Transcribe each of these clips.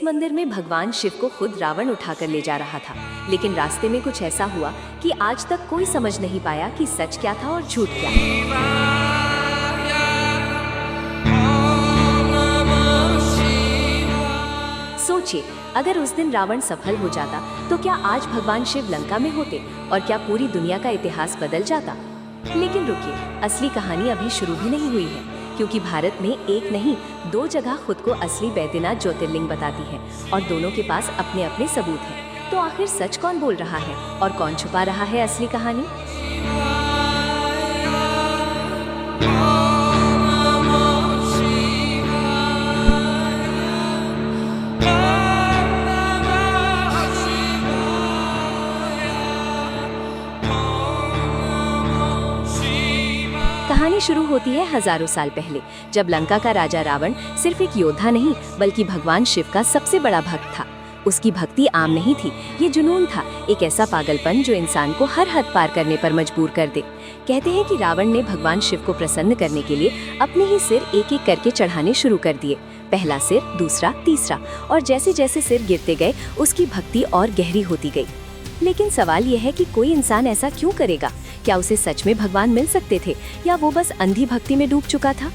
मंदिर में भगवान शिव को खुद रावण उठाकर ले जा रहा था, लेकिन रास्ते में कुछ ऐसा हुआ कि आज तक कोई समझ नहीं पाया कि सच क्या था और झूठ क्या। सोचिए, अगर उस दिन रावण सफल हो जाता तो क्या आज भगवान शिव लंका में होते और क्या पूरी दुनिया का इतिहास बदल जाता। लेकिन रुकिए, असली कहानी अभी शुरू भी नहीं हुई है, क्योंकि भारत में एक नहीं 2 जगह खुद को असली बैद्यनाथ ज्योतिर्लिंग बताती है और दोनों के पास अपने अपने सबूत हैं। तो आखिर सच कौन बोल रहा है और कौन छुपा रहा है असली कहानी? कहानी शुरू होती है हजारों साल पहले, जब लंका का राजा रावण सिर्फ एक योद्धा नहीं बल्कि भगवान शिव का सबसे बड़ा भक्त था। उसकी भक्ति आम नहीं थी, ये जुनून था, एक ऐसा पागलपन जो इंसान को हर हद पार करने पर मजबूर कर दे। कहते हैं कि रावण ने भगवान शिव को प्रसन्न करने के लिए अपने ही सिर एक एक करके चढ़ाने शुरू कर दिए। पहला सिर, दूसरा, तीसरा, और जैसे जैसे सिर गिरते गए उसकी भक्ति और गहरी होती गई। लेकिन सवाल यह है कि कोई इंसान ऐसा क्यों करेगा? क्या उसे सच में भगवान मिल सकते थे या वो बस अंधी भक्ति में डूब चुका था?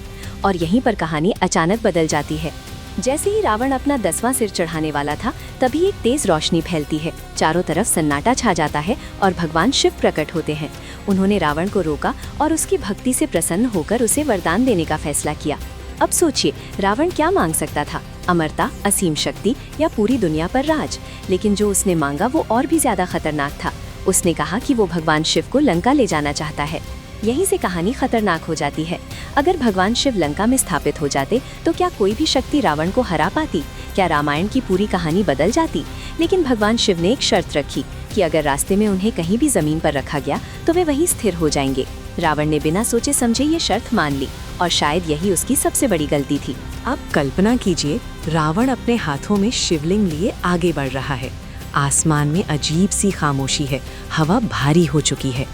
और यहीं पर कहानी अचानक बदल जाती है। जैसे ही रावण अपना 10वां सिर चढ़ाने वाला था, तभी एक तेज रोशनी फैलती है, चारों तरफ सन्नाटा छा जाता है और भगवान शिव प्रकट होते हैं। उन्होंने रावण को रोका और उसकी भक्ति से प्रसन्न होकर उसे वरदान देने का फैसला किया। अब सोचिए, रावण क्या मांग सकता था? अमरता, असीम शक्ति या पूरी दुनिया पर राज? लेकिन जो उसने मांगा वो और भी ज्यादा खतरनाक था। उसने कहा कि वो भगवान शिव को लंका ले जाना चाहता है। यहीं से कहानी खतरनाक हो जाती है। अगर भगवान शिव लंका में स्थापित हो जाते तो क्या कोई भी शक्ति रावण को हरा पाती? क्या रामायण की पूरी कहानी बदल जाती? लेकिन भगवान शिव ने एक शर्त रखी कि अगर रास्ते में उन्हें कहीं भी जमीन पर रखा गया तो वे वहीं स्थिर हो जाएंगे। रावण ने बिना सोचे समझे ये शर्त मान ली और शायद यही उसकी सबसे बड़ी गलती थी। अब कल्पना कीजिए, रावण अपने हाथों में शिवलिंग लिए आगे बढ़ रहा है। आसमान में अजीब सी खामोशी है, हवा भारी हो चुकी है।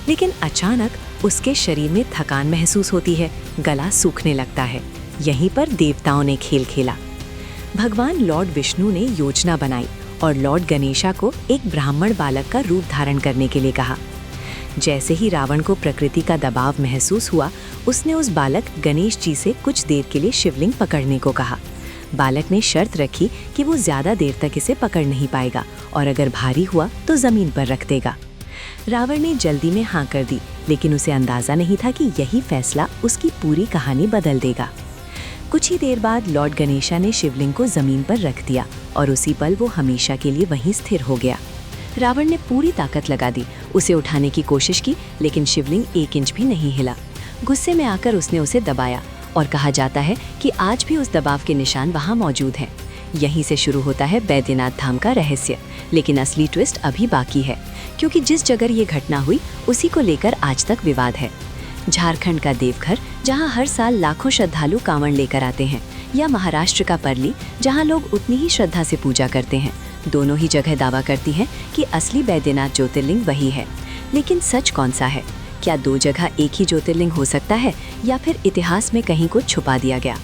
लेकिन अचानक उसके शरीर में थकान महसूस होती है, गला सूखने लगता है। यहीं पर देवताओं ने खेल खेला। भगवान लॉर्ड विष्णु ने योजना बनाई और लॉर्ड गणेशा को एक ब्राह्मण बालक का रूप धारण करने के लिए कहा। जैसे ही रावण को प्रकृति का दबाव महसूस हुआ, उसने उस बालक गणेश जी से कुछ देर के लिए शिवलिंग पकड़ने को कहा। बालक ने शर्त रखी कि वो ज्यादा देर तक इसे पकड़ नहीं पाएगा और अगर भारी हुआ तो जमीन पर रख देगा। रावण ने जल्दी में हाँ कर दी, लेकिन उसे अंदाजा नहीं था कि यही फैसला उसकी पूरी कहानी बदल देगा। कुछ ही देर बाद लॉर्ड गणेशा ने शिवलिंग को जमीन पर रख दिया और उसी पल वो हमेशा के लिए वहीं स्थिर हो गया। रावण ने पूरी ताकत लगा दी, उसे उठाने की कोशिश की, लेकिन शिवलिंग 1 इंच भी नहीं हिला। गुस्से में आकर उसने उसे दबाया और कहा जाता है कि आज भी उस दबाव के निशान वहाँ मौजूद हैं। यहीं से शुरू होता है बैद्यनाथ धाम का रहस्य। लेकिन असली ट्विस्ट अभी बाकी है, क्योंकि जिस जगह ये घटना हुई उसी को लेकर आज तक विवाद है। झारखंड का देवघर, जहाँ हर साल लाखों श्रद्धालु कांवड़ लेकर आते हैं, या महाराष्ट्र का परली, जहाँ लोग उतनी ही श्रद्धा से पूजा करते हैं। दोनों ही जगह दावा करती हैं कि असली बैद्यनाथ ज्योतिर्लिंग वही है। लेकिन सच कौन सा है? क्या 2 जगह एक ही ज्योतिर्लिंग हो सकता है या फिर इतिहास में कहीं कुछ छुपा दिया गया?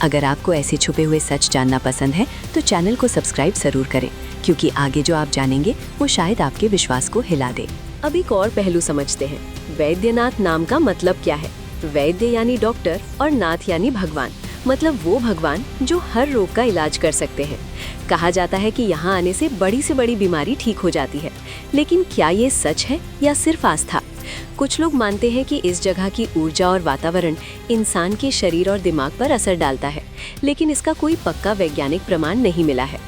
अगर आपको ऐसे छुपे हुए सच जानना पसंद है तो चैनल को सब्सक्राइब जरूर करें, क्योंकि आगे जो आप जानेंगे वो शायद आपके विश्वास को हिला दे। अब एक और पहलू समझते हैं। वैद्यनाथ नाम का मतलब क्या है? वैद्य यानी डॉक्टर और नाथ यानी भगवान, मतलब वो भगवान जो हर रोग का इलाज कर सकते हैं। कहा जाता है कि यहाँ आने से बड़ी बीमारी ठीक हो जाती है। लेकिन क्या ये सच है या सिर्फ आस्था? कुछ लोग मानते हैं कि इस जगह की ऊर्जा और वातावरण इंसान के शरीर और दिमाग पर असर डालता है, लेकिन इसका कोई पक्का वैज्ञानिक प्रमाण नहीं मिला है।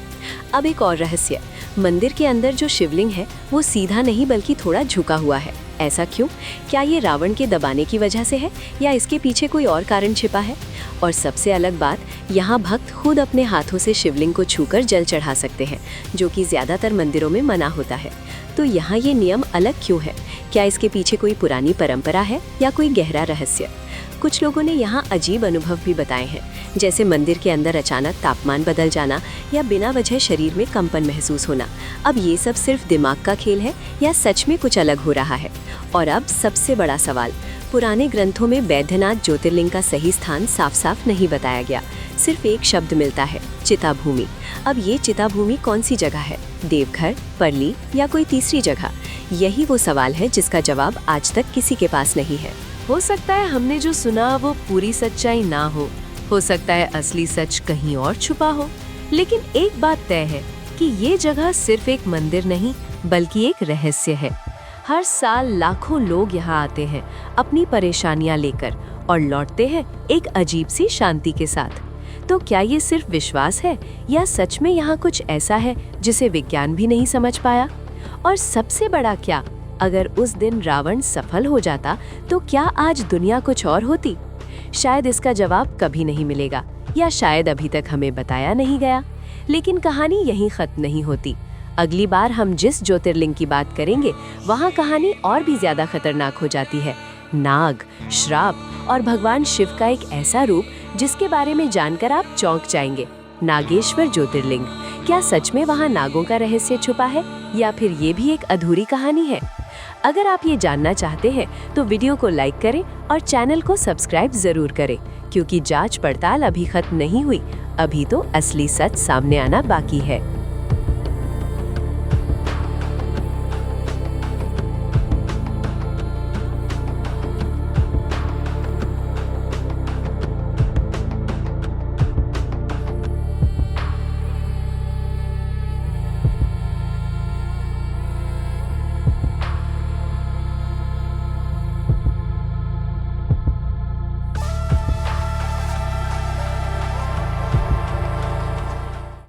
अब एक और रहस्य, मंदिर के अंदर जो शिवलिंग है वो सीधा नहीं बल्कि थोड़ा झुका हुआ है। ऐसा क्यों? क्या ये रावण के दबाने की वजह से है या इसके पीछे कोई और कारण छिपा है? और सबसे अलग बात, यहाँ भक्त खुद अपने हाथों से शिवलिंग को छूकर जल चढ़ा सकते हैं, जो कि ज्यादातर मंदिरों में मना होता है। तो यहाँ ये नियम अलग क्यों है? क्या इसके पीछे कोई पुरानी परंपरा है या कोई गहरा रहस्य? कुछ लोगों ने यहाँ अजीब अनुभव भी बताए हैं, जैसे मंदिर के अंदर अचानक तापमान बदल जाना या बिना वजह शरीर में कंपन महसूस होना। अब ये सब सिर्फ दिमाग का खेल है या सच में कुछ अलग हो रहा है? और अब सबसे बड़ा सवाल, पुराने ग्रंथों में बैद्यनाथ ज्योतिर्लिंग का सही स्थान साफ साफ नहीं बताया गया। सिर्फ एक शब्द मिलता है, चिता भूमि। अब ये चिता भूमि कौन सी जगह है? देवघर, परली या कोई तीसरी जगह? यही वो सवाल है जिसका जवाब आज तक किसी के पास नहीं है। हो सकता है हमने जो सुना वो पूरी सच्चाई ना हो सकता है असली सच कहीं और छुपा हो, लेकिन एक बात तय है कि ये जगह सिर्फ एक मंदिर नहीं बल्कि एक रहस्य है। हर साल लाखों लोग यहाँ आते हैं अपनी परेशानियां लेकर और लौटते हैं एक अजीब सी शांति के साथ। तो क्या ये सिर्फ विश्वास है या सच में यहाँ कुछ ऐसा है जिसे विज्ञान भी नहीं समझ पाया? और सबसे बड़ा क्या, अगर उस दिन रावण सफल हो जाता तो क्या आज दुनिया कुछ और होती? शायद इसका जवाब कभी नहीं मिलेगा, या शायद अभी तक हमें बताया नहीं गया। लेकिन कहानी यहीं खत्म नहीं होती। अगली बार हम जिस ज्योतिर्लिंग की बात करेंगे वहाँ कहानी और भी ज्यादा खतरनाक हो जाती है। नाग, श्राप और भगवान शिव का एक ऐसा रूप जिसके बारे में जानकर आप चौंक जाएंगे। नागेश्वर ज्योतिर्लिंग, क्या सच में वहाँ नागों का रहस्य छुपा है या फिर ये भी एक अधूरी कहानी है? अगर आप ये जानना चाहते हैं तो वीडियो को लाइक करें और चैनल को सब्सक्राइब जरूर करें, क्योंकि जांच पड़ताल अभी खत्म नहीं हुई। अभी तो असली सच सामने आना बाकी है।